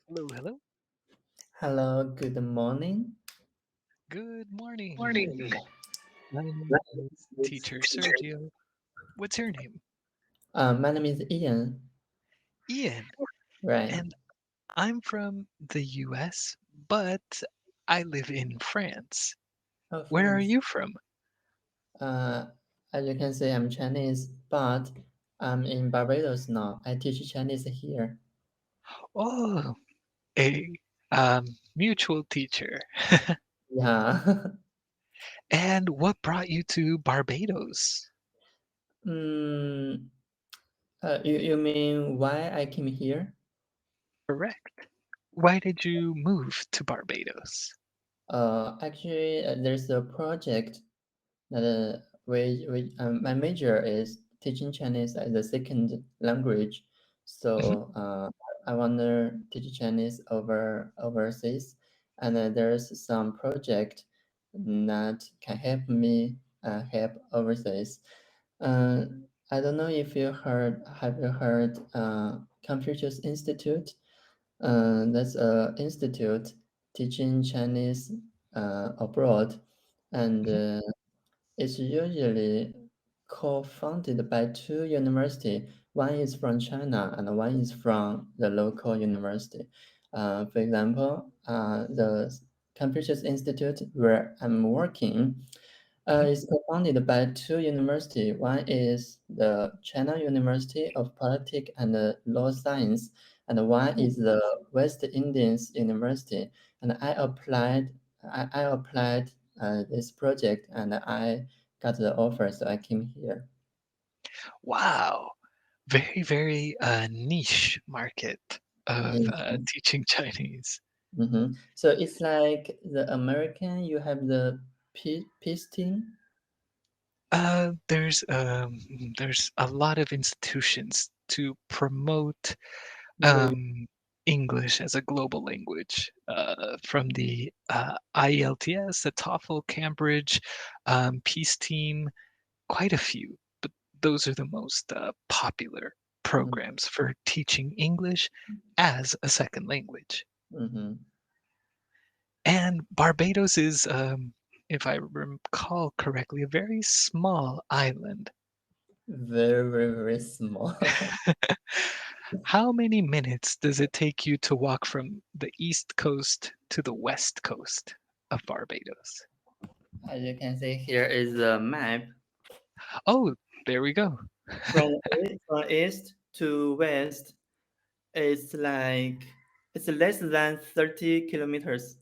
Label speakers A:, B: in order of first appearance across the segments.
A: Hello, hello.
B: Hello, good morning.
A: Good morning.
B: Morning.
A: My name is Teacher Sergio. What's your name?
B: My name is Ian.
A: Ian.
B: Right.
A: And I'm from the US, but I live in France.
B: Oh,
A: Where are
B: friends.
A: you from?
B: Uh, as you can see, I'm Chinese, but I'm in Barbados now. I teach Chinese here.
A: Oh, a mutual teacher.
B: Yeah.
A: And what brought you to Barbados?
B: mm, you mean why I came here?
A: Correct. Why did you move to Barbados?
B: Actually, there's a project that my major is teaching Chinese as a second language.
A: Mhm.
B: So I want to teach Chinese overseas, and there's some project that can help me help overseas. Uh, I don't know if have you heard Confucius Institute? That's a institute teaching Chinese abroad, and
A: Mhm.
B: it's usually co-founded by two universities. One is from China and one is from the local university. For example, the Confucius Institute where I'm working
A: Mhm.
B: is co-founded by two universities. One is the China University of Politics and Law Science, and one
A: Oh,
B: is the West Indies University. And I applied this project, and I got the offer, so I came here.
A: wow. Very, very niche market of
B: Yeah.
A: teaching Chinese.
B: So it's like the American, you have the peace team.
A: There's a lot of institutions to promote
B: Really?
A: English as a global language, from the IELTS, the TOEFL, Cambridge, Peace Team, quite a few. But those are the most popular programs for teaching English as a second language.
B: Mm-hmm.
A: And Barbados is, if I recall correctly, a very small island.
B: Very, very, very small.
A: How many minutes does it take you to walk from the east coast to the west coast of Barbados?
B: As you can see here is the map.
A: Oh, there we go.
B: From east to west, it's less than 30 kilometers.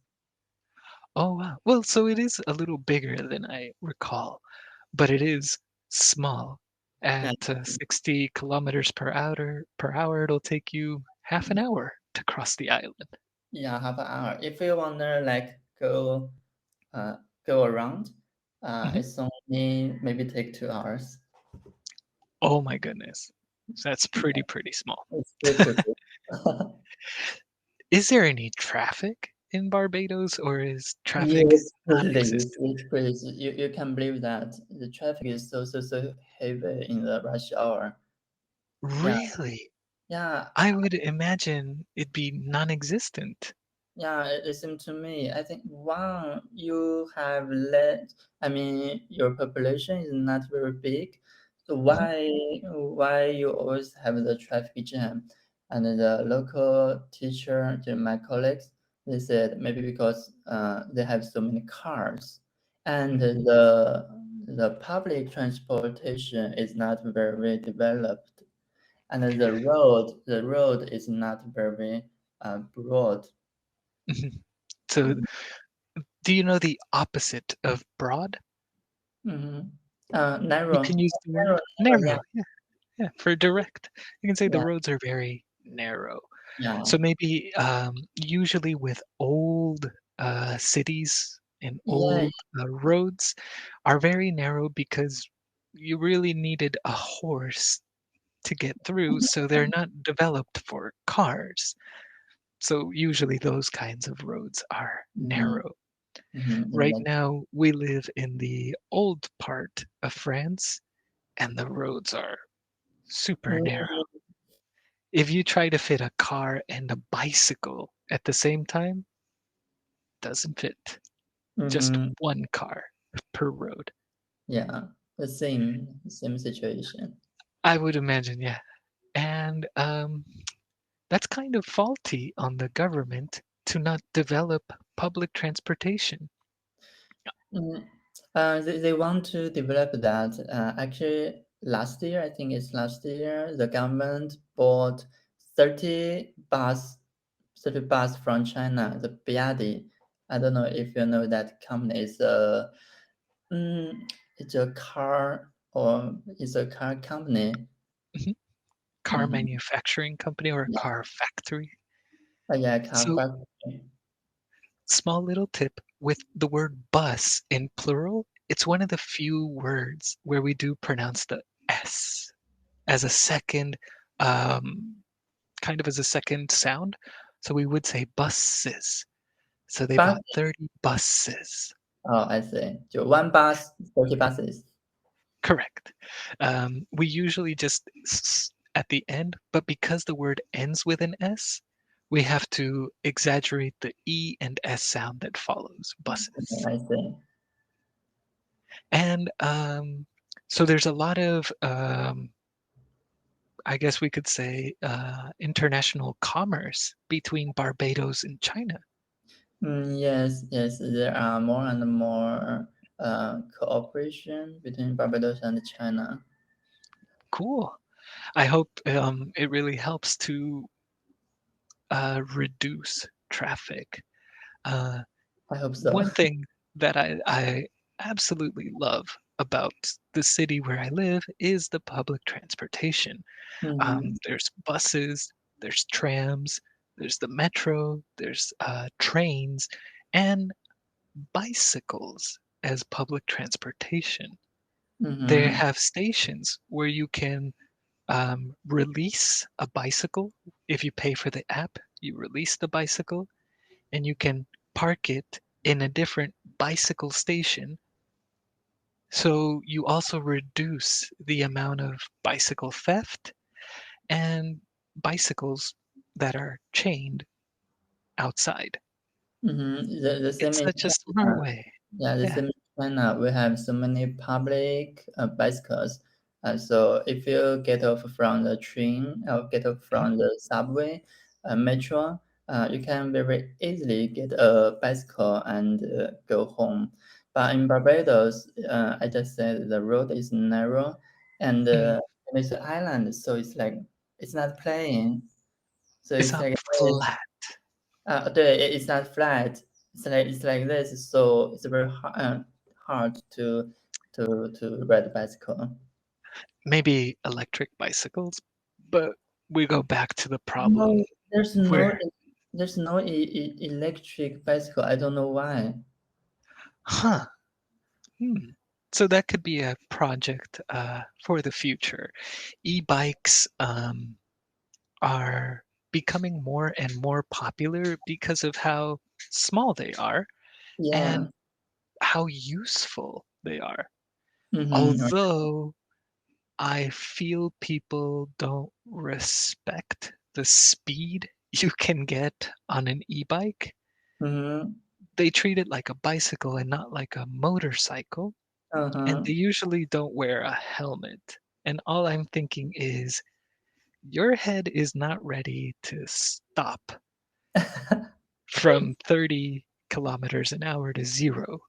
A: Oh, wow. Well, so it is a little bigger than I recall, but it is small.
B: Yeah,
A: At 60 kilometers per hour, it'll take you half an hour to cross the island.
B: yeah, half an hour. If you wanna like uh go around,
A: Mhm.
B: it's only maybe take 2 hours.
A: Oh my goodness. That's pretty small.
B: It's pretty big.
A: Is there any traffic in Barbados, or is traffic
B: Yes, please,
A: non-existent?
B: yes, please. You can believe that the traffic is so heavy in the rush hour. Yeah,
A: Really?
B: yeah,
A: I would imagine it'd be non-existent.
B: yeah. It seems to me. I think one you have let. I mean, your population is not very big, so
A: Mhm.
B: why you always have the traffic jam? And the local teacher, my colleagues, they said maybe because they have so many cars, and
A: Mhm.
B: the public transportation is not very developed, and the road is not very broad.
A: Mhm. So, do you know the opposite of broad?
B: Mhm.
A: You
B: Narrow.
A: can use the
B: Narrow,
A: word
B: narrow, yeah,
A: narrow. Yeah, yeah, for direct. You can say the
B: yeah,
A: roads are very narrow.
B: yeah.
A: So maybe usually with old cities and
B: Yeah,
A: old roads are very narrow because you really needed a horse to get through, so they're not developed for cars. So usually those kinds of roads are
B: mhm,
A: narrow. Right
B: exactly.
A: now, we live in the old part of France, and the roads are super narrow.
B: Mm,
A: If you try to fit a car and a bicycle at the same time, doesn't fit. Just
B: Mm-hmm.
A: one car per road.
B: Yeah, the same situation.
A: I would imagine, yeah. And that's kind of faulty on the government to not develop public transportation.
B: Mm. They want to develop that. Actually, last year, I think it's last year, the government bought 30 bus, 30 bus from China, the Biadi. I don't know if you know that company. Mm, it's a car or it's a car company.
A: Mhm. Car
B: Mm-hmm.
A: manufacturing company or a
B: Yeah,
A: car factory.
B: yeah, car
A: So,
B: factory.
A: small little tip with the word bus in plural, it's one of the few words where we do pronounce the S as a second, um, kind of as a second sound. So we would say buses. So they
B: Bus?
A: bought 30 buses.
B: Oh, I see. So one bus, 30 buses.
A: Correct. We usually just at the end, but because the word ends with an S, we have to exaggerate the E and S sound that follows
B: Okay,
A: buses.
B: I see.
A: And so there's a lot of, I guess we could say, international commerce between Barbados and China.
B: Yes, yes, there are more and more cooperation between Barbados and China.
A: Cool. I hope it really helps to reduce traffic. Uh,
B: I hope so.
A: One thing that I absolutely love about the city where I live is the public transportation.
B: Mm-hmm,
A: There's buses, there's trams, there's the metro, there's trains, and bicycles as public transportation. They
B: mm-hmm,
A: have stations where you can release a bicycle. If you pay for the app, you release the bicycle and you can park it in a different bicycle station. So you also reduce the amount of bicycle theft and bicycles that are chained outside.
B: mm-hmm. The same
A: It's
B: in
A: such a smart
B: China.
A: way.
B: Yeah, the
A: Yeah.
B: same in China. We have so many public bicycles. So if you get off from the train or get off
A: Mhm,
B: from the subway, metro, you can very easily get a bicycle and go home. But in Barbados, I just said the road is narrow
A: mhm.
B: and it's an island, so it's not plain. So
A: It's
B: it's
A: not
B: like this.
A: flat.
B: 对, it's not flat. It's like this, so it's very hard to ride a bicycle.
A: Maybe electric bicycles, but we go back to the problem
B: No, there's no
A: where,
B: there's no electric bicycle. I don't know why.
A: huh, hmm. So that could be a project for the future. E-bikes are becoming more and more popular because of how small they are
B: Yeah.
A: and how useful they are.
B: Mm-hmm.
A: Although I feel people don't respect the speed you can get on an e-bike.
B: Mm-hmm.
A: They treat it like a bicycle and not like a motorcycle, and
B: Uh-huh.
A: they usually don't wear a helmet. And all I'm thinking is, your head is not ready to stop from 30 kilometers an hour to zero.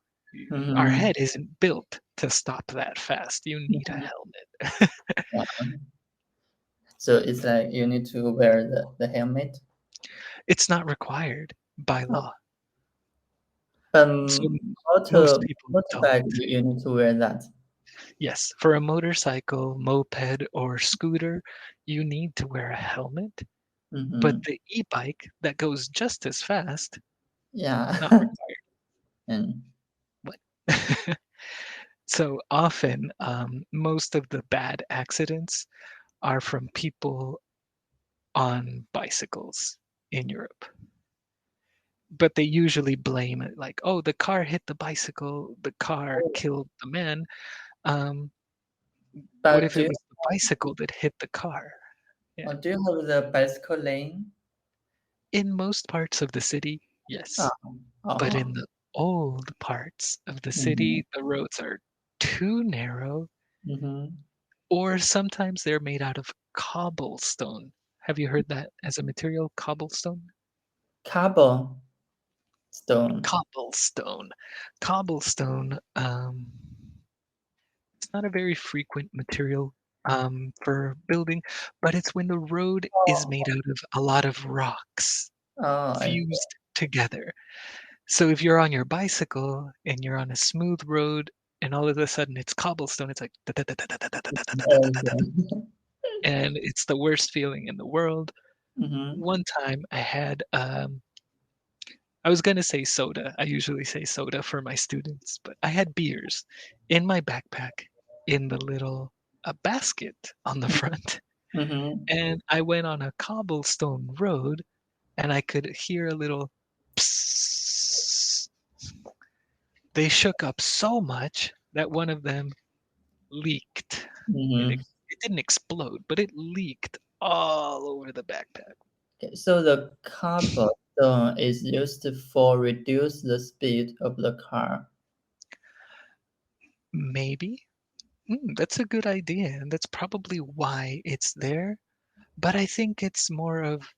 A: Our
B: Mm-hmm.
A: head isn't built to stop that fast. You need a helmet.
B: Yeah. So it's like you need to wear the helmet.
A: It's not required by
B: Oh,
A: law.
B: but
A: So
B: motor
A: most people don't.
B: motorbike you need to wear that.
A: Yes, for a motorcycle, moped, or scooter, you need to wear a helmet. But
B: Mm-hmm.
A: the e-bike that goes just as fast, not
B: Yeah.
A: required.
B: And
A: What? So often, most of the bad accidents are from people on bicycles in Europe. But they usually blame it like, oh, the car hit the bicycle, the car killed the man. Um, what
B: but
A: if
B: do
A: it
B: you
A: was the bicycle that hit the car? Yeah.
B: Do you have the bicycle lane?
A: In most parts of the city,
B: Ah,
A: yes. But in
B: oh.
A: the old parts of the
B: Mhm,
A: city, the roads are too narrow,
B: mhm.
A: or sometimes they're made out of cobblestone. Have you heard that as a material, cobblestone?
B: Cobblestone.
A: Cobblestone. Cobblestone, it's not a very frequent material for building, but it's when the road is
B: Oh,
A: made out of a lot of rocks
B: I see.
A: fused together. So if you're on your bicycle and you're on a smooth road and all of a sudden it's cobblestone, it's like and it's the worst feeling in the world.
B: Mhm.
A: One time I was gonna say soda. I usually say soda for my students, but I had beers in my backpack in the little basket on the front.
B: Mhm.
A: And I went on a cobblestone road and I could hear a little psst. They shook up so much that one of them leaked.
B: Mhm.
A: It didn't explode, but it leaked all over the backpack.
B: Okay, so the cobblestone is used for reduce the speed of the car.
A: Maybe. That's a good idea, and that's probably why it's there. But I think it's more of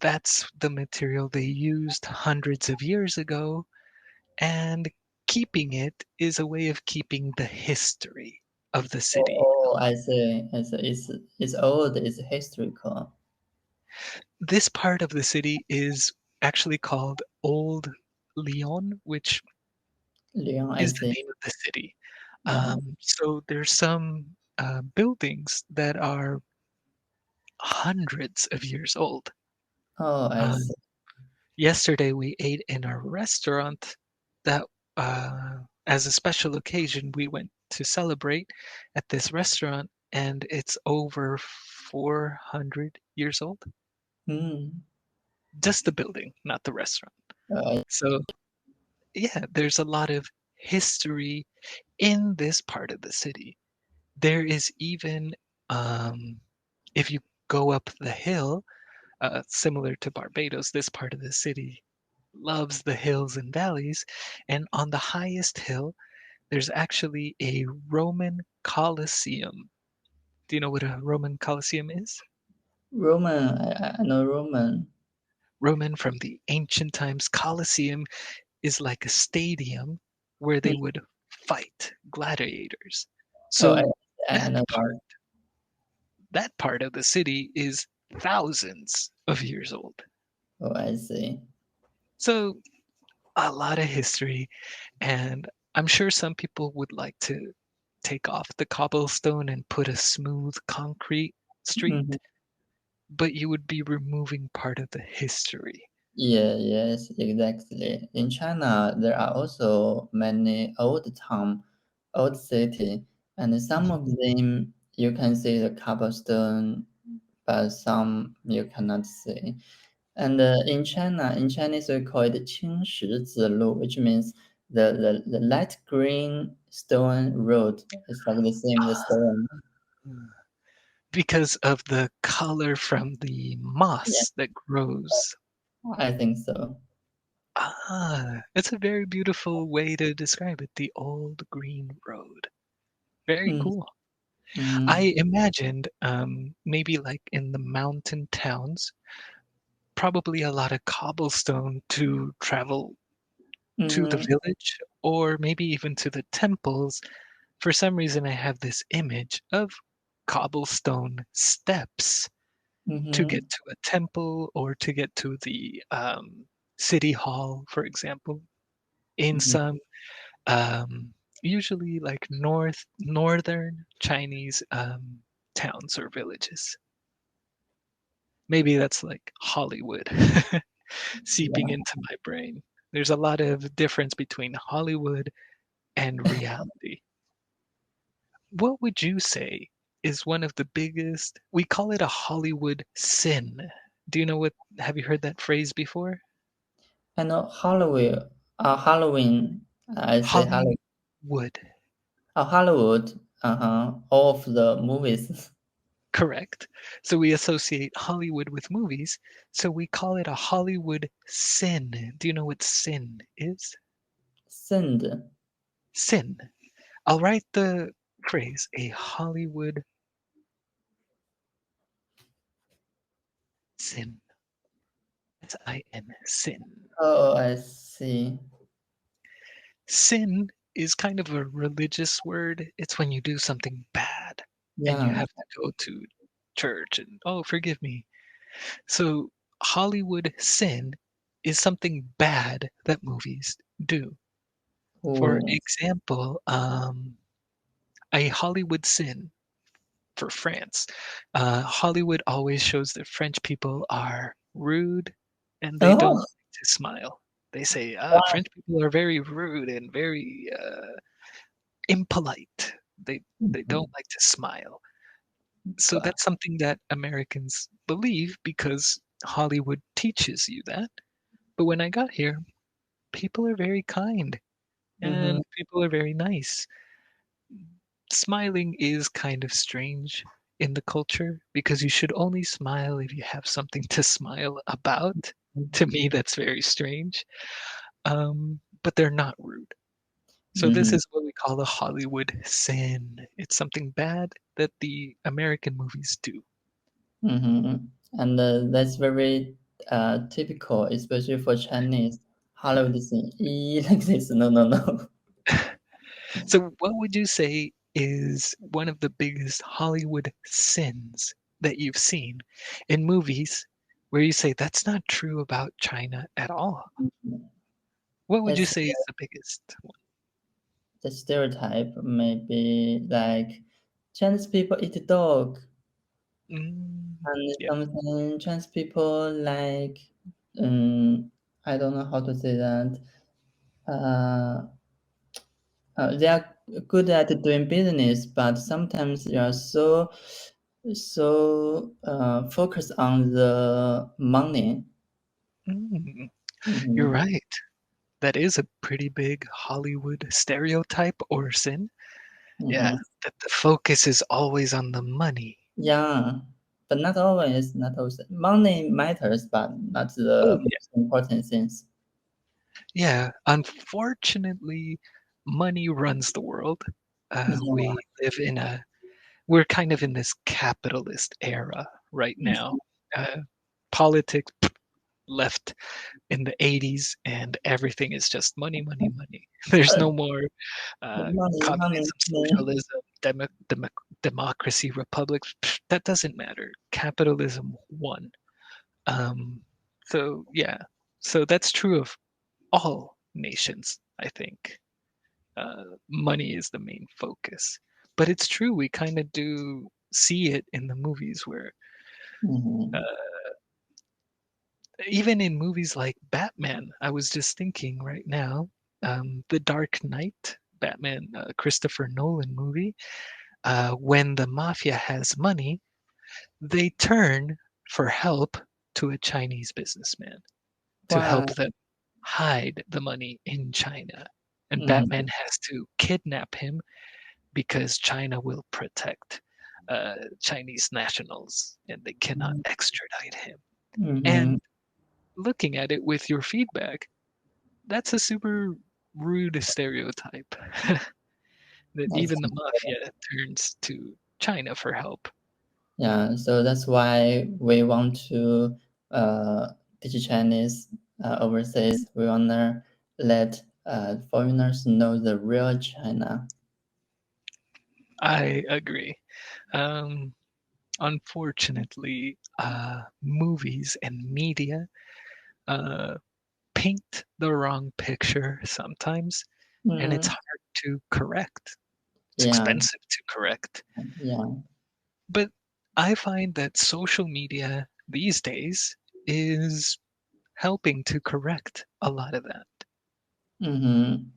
A: that's the material they used hundreds of years ago, and keeping it is a way of keeping the history of the city.
B: Oh, I see. I see. It's old. It's historical.
A: This part of the city is actually called Old Lyon, which
B: Lyon, I
A: is the
B: see.
A: name of the city.
B: Uh-huh.
A: So there's some buildings that are hundreds of years old.
B: Oh, I see.
A: Um, Yesterday we ate in a restaurant that, as a special occasion, we went to celebrate at this restaurant, and it's over 400 years old.
B: Hmm.
A: Just the building, not the restaurant.
B: I
A: So, yeah, there's a lot of history in this part of the city. There is even, um, if you go up the hill, similar to Barbados, this part of the city loves the hills and valleys. And on the highest hill, there's actually a Roman Colosseum. Do you know what a Roman Colosseum is?
B: Roman. I know Roman.
A: Roman from the ancient times. Colosseum is like a stadium where they
B: Hmm.
A: would fight gladiators.
B: Oh,
A: So
B: I
A: that
B: know
A: part,
B: that.
A: that part of the city is thousands of years old.
B: Oh, I see.
A: So a lot of history, and I'm sure some people would like to take off the cobblestone and put a smooth concrete
B: Mhm.
A: street, but you would be removing part of the history.
B: Yeah, yes, exactly. In China, there are also many old town, old city, and some of
A: Mhm.
B: them you can see the cobblestone, but some you cannot see. And in China, in Chinese we call it 青石子路, which means the light green stone road. It's like the same, the stone.
A: Mm. Because of the color from the
B: Yeah,
A: moss that grows.
B: I think so.
A: It's a very beautiful way to describe it. The old green road. Very
B: Mm,
A: cool.
B: mm,
A: I imagined maybe like in the mountain towns, probably a lot of cobblestone to travel to the
B: mhm,
A: village or maybe even to the temples. For some reason, I have this image of cobblestone steps to get
B: mhm,
A: to a temple or to get to the city hall, for example, in
B: mhm.
A: some usually like northern Chinese towns or villages. Maybe that's like Hollywood seeping
B: Yeah.
A: into my brain. There's a lot of difference between Hollywood and reality. What would you say is one of the biggest, we call it a Hollywood sin. Do you know what, have you heard that phrase before?
B: I know Halloween. Halloween. I say Halloween.
A: Hollywood.
B: Hollywood. All of the movies.
A: Correct. So we associate Hollywood with movies, so we call it a Hollywood sin. Do you know what sin is?
B: Send.
A: Sin. I'll write the phrase a Hollywood sin. S-I-N, sin.
B: Oh, I see.
A: Sin is kind of a religious word. It's when you do something bad and you
B: Yeah.
A: have to go to church and, oh, forgive me. So Hollywood sin is something bad that movies do. For
B: Oh.
A: example, a Hollywood sin for France. Hollywood always shows that French people are rude and they don't
B: Oh,
A: like to smile. They say
B: why?
A: French people are very rude and very impolite. They don't
B: Mhm.
A: like to smile. So
B: But
A: that's something that Americans believe because Hollywood teaches you that. But when I got here, people are very kind
B: mhm,
A: and people are very nice. Smiling is kind of strange in the culture because you should only smile if you have something to smile about. To me, that's very strange. But they're not rude. So this
B: mhm,
A: is what we call a Hollywood sin. It's something bad that the American movies do.
B: mhm. And that's very typical, especially for Chinese. Hollywood scene. Like this. No, no, no.
A: So what would you say is one of the biggest Hollywood sins that you've seen in movies where you say that's not true about China at all? What would you
B: It's
A: say is the biggest one?
B: the stereotype. Maybe like Chinese people eat dog,
A: Mm,
B: and
A: yeah.
B: something Chinese people like. Um, I don't know how to say that. Uh, they are good at doing business, but sometimes they are so focused on the money.
A: Mm, you're
B: Mhm,
A: right. That is a pretty big Hollywood stereotype or sin. Yeah,
B: mhm.
A: that the focus is always on the money.
B: Yeah, but not always, not always. Money matters, but not
A: Oh,
B: the
A: yeah.
B: most important things.
A: Yeah, unfortunately, money runs the world.
B: Yeah,
A: We live in a we're kind of in this capitalist era right now. Uh, politics left in the 80s and everything is just money, money, money. There's no more
B: money, money,
A: communism,
B: money.
A: socialism, democracy, republic. That doesn't matter. Capitalism won. Um, so yeah, so that's true of all nations, I think. Money is the main focus. But it's true, we kind of do see it in the movies where, uh,
B: Mhm.
A: even in movies like Batman, I was just thinking right now, The Dark Knight, Batman, Christopher Nolan movie, when the mafia has money, they turn for help to a Chinese businessman to
B: Why?
A: help them hide the money in China. And
B: Mhm,
A: Batman has to kidnap him because China will protect Chinese nationals and they cannot extradite him.
B: mhm.
A: And looking at it with your feedback, that's a super rude stereotype that
B: That's
A: even the mafia turns to China for help.
B: yeah. So that's why we want to teach Chinese overseas. We wanna let foreigners know the real China.
A: I agree. Um, Unfortunately, movies and media uh, paint the wrong picture sometimes, and it's
B: Mm,
A: hard to correct. It's
B: yeah,
A: expensive to correct.
B: yeah.
A: But I find that social media these days is helping to correct a lot of that.
B: Mhm.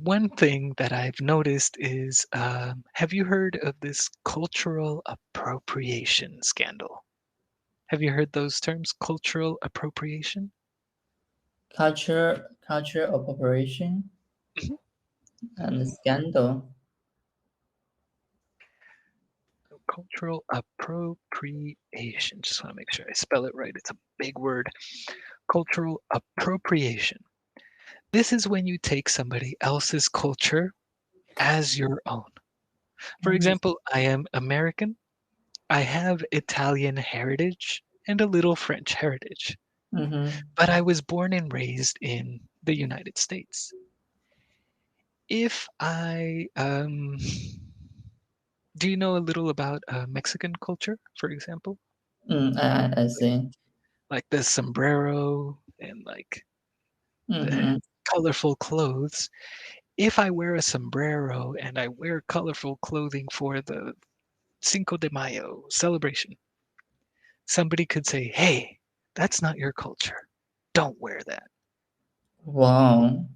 A: One thing that I've noticed is have you heard of this cultural appropriation scandal? Have you heard those terms, cultural appropriation?
B: Culture appropriation and scandal.
A: Cultural appropriation. Just want to make sure I spell it right. It's a big word. Cultural appropriation. This is when you take somebody else's culture as your own. For example, I am American. I have Italian heritage and a little French heritage,
B: Mm-hmm.
A: but I was born and raised in the United States. If I do you know a little about Mexican culture, for example?
B: I
A: Like,
B: see.
A: like the sombrero and like the
B: Mm-hmm.
A: colorful clothes. If I wear a sombrero and I wear colorful clothing for the Cinco de Mayo celebration, somebody could say, "Hey, that's not your culture. Don't wear that."
B: Wow.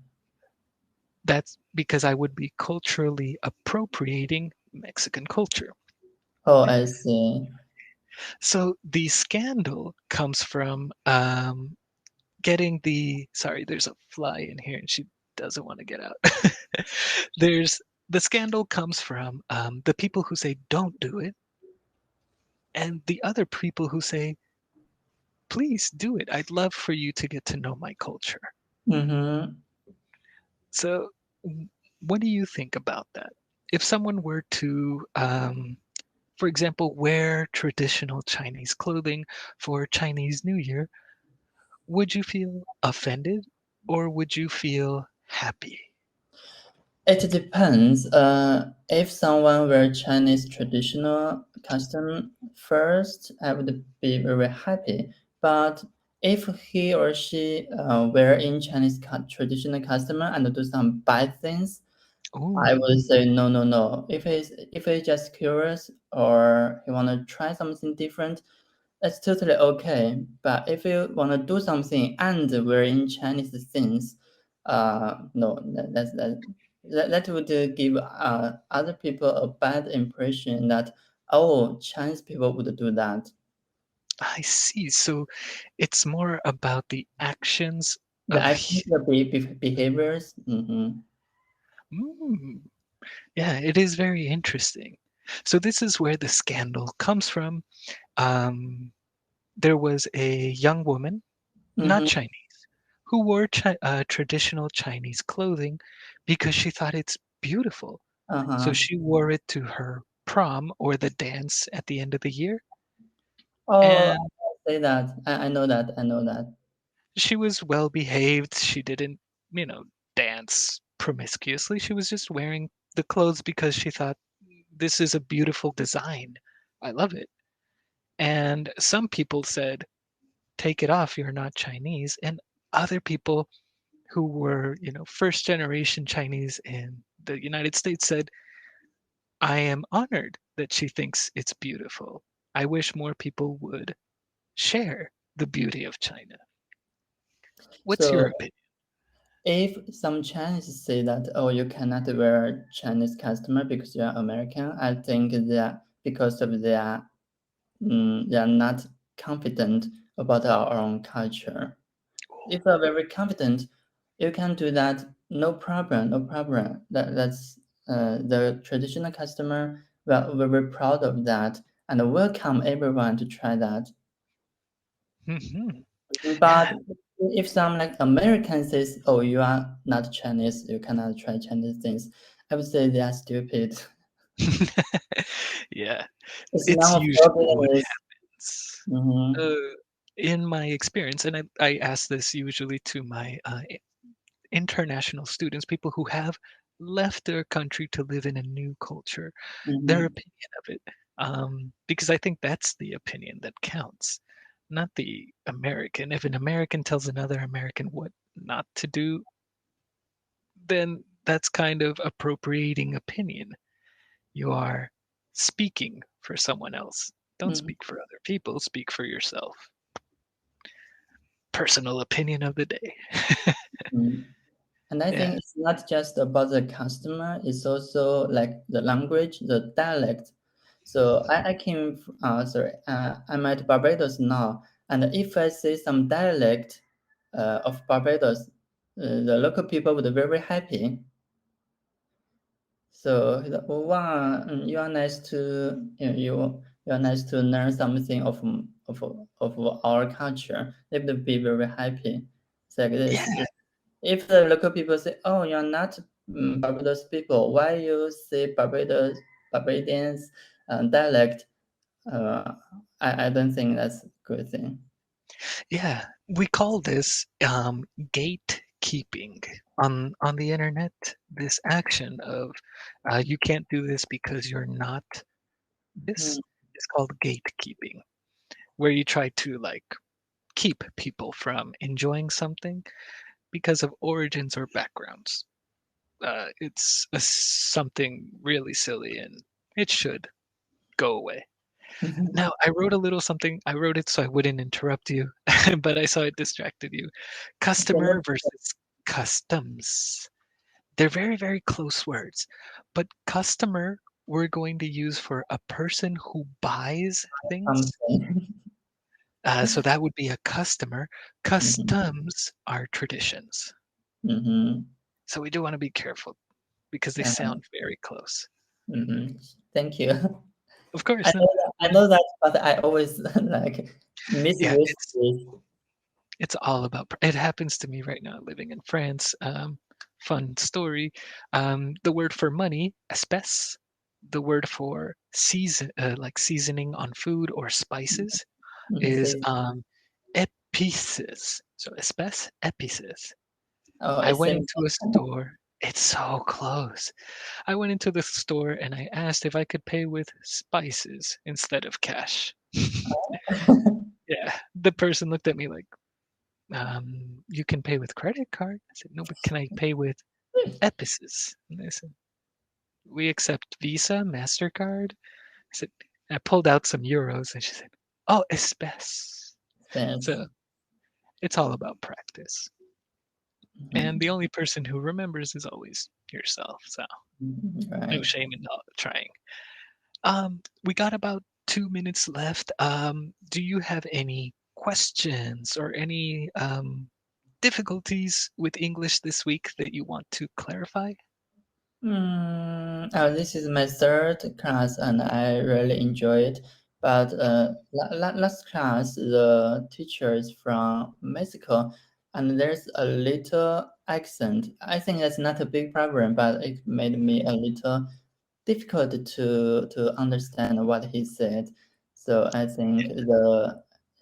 A: That's because I would be culturally appropriating Mexican culture.
B: Oh, I see.
A: So the scandal comes from getting sorry, there's a fly in here and she doesn't want to get out. There's the scandal comes from the people who say don't do it and the other people who say please do it. I'd love for you to get to know my culture.
B: Mm-hmm.
A: So what do you think about that? If someone were to for example, wear traditional Chinese clothing for Chinese New Year, would you feel offended or would you feel happy?
B: It depends. If someone wear Chinese traditional custom first, I would be very happy. But if he or she wear in Chinese traditional custom and do some bad things, I
A: Ooh,
B: would say no, no, no. If he's just curious or he wanna try something different, that's totally okay. But if you wanna do something and we're in Chinese things, no, that would give other people a bad impression that oh, Chinese people would do that.
A: I see. So it's more about the actions
B: The
A: of
B: actions, the behaviors. Mm-hmm.
A: mm, yeah, it is very interesting. So this is where the scandal comes from. Um, there was a young woman, not
B: Mm-hmm.
A: Chinese, who wore traditional Chinese clothing because she thought it's beautiful. So
B: Uh-huh.
A: she wore it to her prom or the dance at the end of the year,
B: Oh,
A: and
B: I say that. I know that. I know that.
A: she was well behaved. She didn't, you know, dance promiscuously. She was just wearing the clothes because she thought this is a beautiful design. I love it. And some people said, take it off, you're not Chinese. And other people who were, first generation Chinese in the United States said, I am honored that she thinks it's beautiful. I wish more people would share the beauty of China. What's
B: So
A: your opinion?
B: if some Chinese say that, oh, you cannot wear Chinese customer because you are American, I think that because of they are not confident about our own culture. If you are very confident, you can do that. No problem. No problem. That's the traditional customer. We're very proud of that and welcome everyone to try that.
A: Hmm.
B: But
A: Yeah.
B: if some like American says, "Oh, you are not Chinese, you cannot try Chinese things," I would say they are stupid.
A: Yeah,
B: It's
A: it's
B: none of
A: usually
B: your
A: what
B: business.
A: happens.
B: Mm-hmm.
A: Uh, in my experience, and I ask this usually to my international students, people who have left their country to live in a new culture, their
B: Mm-hmm.
A: opinion of it. Because I think that's the opinion that counts, not the American. If an American tells another American what not to do, then that's kind of appropriating opinion. You are speaking for someone else. Don't
B: Mm-hmm.
A: speak for other people, speak for yourself. Personal opinion of the day.
B: Mm-hmm. And I
A: Yeah.
B: think it's not just about the customer, it's also like the language, the dialect. So I came, sorry, I'm at Barbados now. And if I say some dialect of Barbados, the local people would be very happy. So he said, "Oh, wow, you are nice to you are nice to learn something of our culture. They would be very happy." It's like
A: Yeah,
B: this. If the local people say, "Oh, you're not Barbados people. Why you say Barbadians dialect?" Uh, I don't think that's a good thing.
A: yeah. We call this gatekeeping on the internet. This action of you can't do this because you're not this
B: Mhm.
A: is called gatekeeping, where you try to like keep people from enjoying something because of origins or backgrounds. It's something really silly and it should go away. Now, I wrote a little something. I wrote it so I wouldn't interrupt you, but I saw it distracted you. Customer versus customs. They're very, very close words, but customer we're going to use for a person who buys things.
B: Something.
A: So that would be a customer.
B: Mhm,
A: Customs are traditions.
B: mhm.
A: So we do want to be careful because they
B: Uh,
A: sound very close.
B: mhm. Thank you.
A: Of course, no.
B: I know that, but I always like
A: Yeah,
B: misuse
A: it's
B: this.
A: it's all about it happens to me right now living in France. Fun story. The word for money, espèce, the word for season, like seasoning on food or spices, is
B: Say,
A: épices. So espèce, épices.
B: oh,
A: I
B: it
A: went
B: seems.
A: into a store. It's so close. I went into the store and I asked if I could pay with spices instead of cash. Yeah, the person looked at me like, you can pay with credit card. I said, no, but can I pay with Epices? And they said, we accept Visa, MasterCard. I said, I pulled out some euros and she said, oh, espèce.
B: Yes.
A: So it's all about practice. And
B: Mhm,
A: the only person who remembers is always yourself. So no
B: right.
A: shame in not trying. We got about 2 minutes left. Do you have any questions or any difficulties with English this week that you want to clarify?
B: This is my third class, and I really enjoy it. But last class, the teacher is from Mexico, and there's a little accent. I think that's not a big problem, but it made me a little difficult to understand what he said. So I think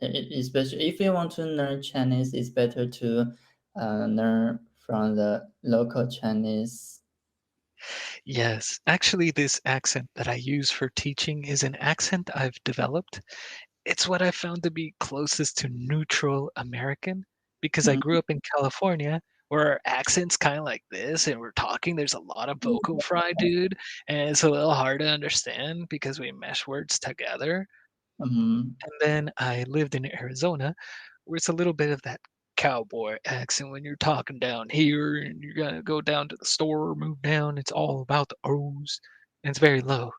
B: especially if you want to learn Chinese, it's better to learn from the local Chinese.
A: Yes, actually, this accent that I use for teaching is an accent I've developed. It's what I found to be closest to neutral American because I
B: Mm,
A: grew up in California where our accent's kind of like this and we're talking, there's a lot of vocal fry, dude, and it's a little hard to understand because we mesh words together.
B: mhm,
A: And then I lived in Arizona where it's a little bit of that cowboy accent when you're talking down here and you're gonna go down to the store, move down. It's all about the O's and it's very low.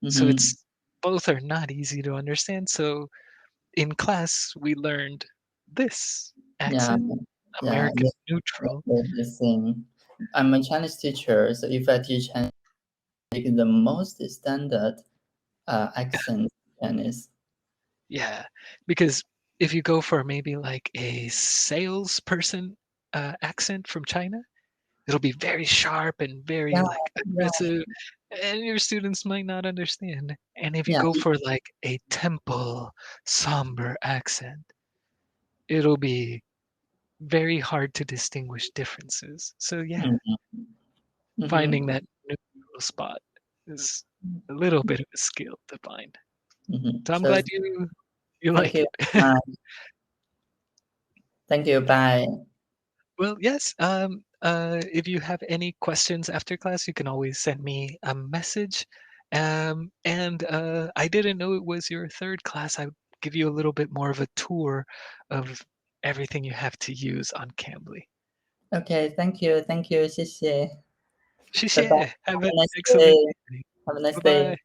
A: So
B: mhm.
A: it's both are not easy to understand. So in class, we learned this
B: Yeah,
A: accent,
B: yeah,
A: American neutral.
B: the same. I'm a Chinese teacher, so if I teach Chinese, like the most standard accent Chinese.
A: Yeah, because if you go for maybe like a salesperson accent from China, it'll be very sharp and very
B: Yeah,
A: like
B: yeah,
A: aggressive, and your students might not understand. And if you
B: yeah.
A: go for like a temple, somber accent, it'll be very hard to distinguish differences. So yeah,
B: Mhm,
A: finding
B: mhm,
A: that neutral spot is a little bit of a skill to find.
B: mhm.
A: So I'm
B: So
A: glad you
B: thank
A: like
B: you.
A: it.
B: Uh, Thank you. Bye.
A: Well, yes. If you have any questions after class, you can always send me a message. And I didn't know it was your third class. I would give you a little bit more of a tour of everything you have to use on Cambly.
B: Okay. Thank you. 谢谢. Bye bye.
A: 谢谢. Have
B: Have
A: an
B: a nice day.
A: excellent evening.
B: Have a nice
A: Bye
B: day.
A: bye.